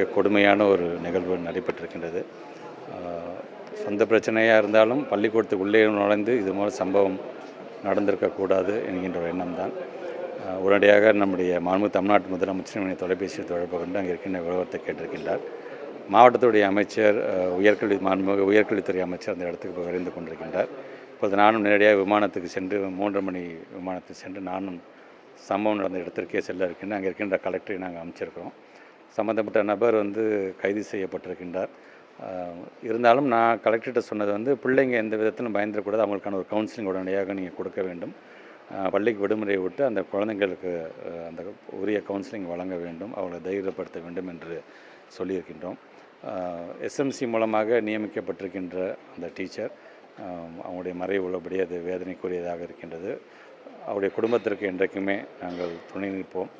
மிக கொடுமையான ஒரு நிகழ்வு நடைபெற்றிருக்கின்றது. சொந்த பிரச்சனையாக இருந்தாலும் பள்ளிக்கூடத்துக்கு உள்ளே நுழைந்து இது போல சம்பவம் நடந்திருக்கக்கூடாது என்கின்ற ஒரு எண்ணம் தான். உடனடியாக நம்முடைய மாண்புமிகு தமிழ்நாட்டு முதலமைச்சர் தொலைபேசியில் தொடர்பு கொண்டு அங்கே இருக்கின்ற விவரத்தை கேட்டிருக்கின்றார். மாவட்டத்துடைய அமைச்சர் மாண்புமிகு உயர்கல்வித்துறை அமைச்சர் அந்த இடத்துக்கு இப்போ விரைந்து கொண்டிருக்கின்றார். இப்போது நானும் நேரடியாக விமானத்துக்கு சென்று 3:30 மணி விமானத்துக்கு சென்று நானும் சம்பவம் நடந்த இடத்திற்கே செல்ல இருக்கின்றேன். அங்கே இருக்கின்ற கலெக்டரை நாங்கள் அமைச்சிருக்கிறோம். சம்மந்தப்பட்ட நபர் கைது செய்யப்பட்டிருக்கின்றார். இருந்தாலும் நான் கலெக்டர்கிட்ட சொன்னது பிள்ளைங்க எந்த விதத்திலும் பயந்துடக்கூடாது, அவங்களுக்கான ஒரு கவுன்சிலிங் உடனடியாக நீங்கள் கொடுக்க வேண்டும். பள்ளிக்கு விடுமுறை விட்டு அந்த குழந்தைங்களுக்கு அந்த உரிய கவுன்சிலிங் வழங்க வேண்டும், அவங்களை தைரியப்படுத்த வேண்டும் என்று சொல்லியிருக்கின்றோம். எஸ்எம்சி மூலமாக நியமிக்கப்பட்டிருக்கின்ற அந்த டீச்சர் அவங்களுடைய மறைவு உள்ளபடி அது வேதனைக்குரியதாக இருக்கின்றது. அவருடைய குடும்பத்திற்கு என்றைக்குமே நாங்கள் துணை நிற்போம்.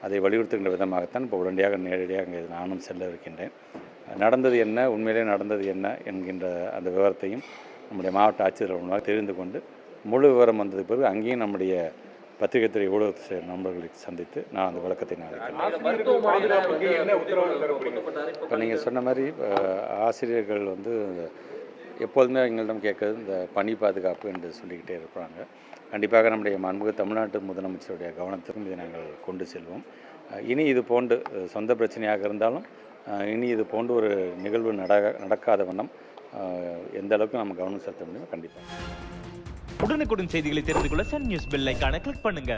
அதை வலியுறுத்துகின்ற விதமாகத்தான் இப்போ உடனடியாக நேரடியாக அங்கே நானும் செல்ல இருக்கின்றேன். நடந்தது என்ன, உண்மையிலே நடந்தது என்ன என்கின்ற அந்த விவரத்தையும் நம்முடைய மாவட்ட ஆட்சியர் மூலமாக தெரிந்து கொண்டு முழு விவரம் வந்தது பிறகு அங்கேயும் நம்முடைய பத்திரிகை துறை ஊடகத்தை நண்பர்களை சந்தித்து நான் அந்த விளக்கத்தை நான் இப்போ நீங்கள் சொன்ன மாதிரி ஆசிரியர்கள் எப்போதுமே எங்களிடம் கேட்குறது இந்த பணி பாதுகாப்பு என்று சொல்லிக்கிட்டே இருக்கிறாங்க. கண்டிப்பாக நம்முடைய மாண்புமிகு தமிழ்நாட்டு முதலமைச்சருடைய கவனத்திற்கும் இதை நாங்கள் கொண்டு செல்வோம். இனி இது போன்று சொந்த பிரச்சனையாக இருந்தாலும் இனி இது போன்று ஒரு நிகழ்வு நடக்காத வண்ணம் எந்த அளவுக்கு நம்ம கவனம் செலுத்த முடியும். கண்டிப்பாக உடனுக்குடன் செய்திகளை தெரிந்து கொள்ள சன் நியூஸ் பெல் ஐகானை கிளிக் பண்ணுங்க.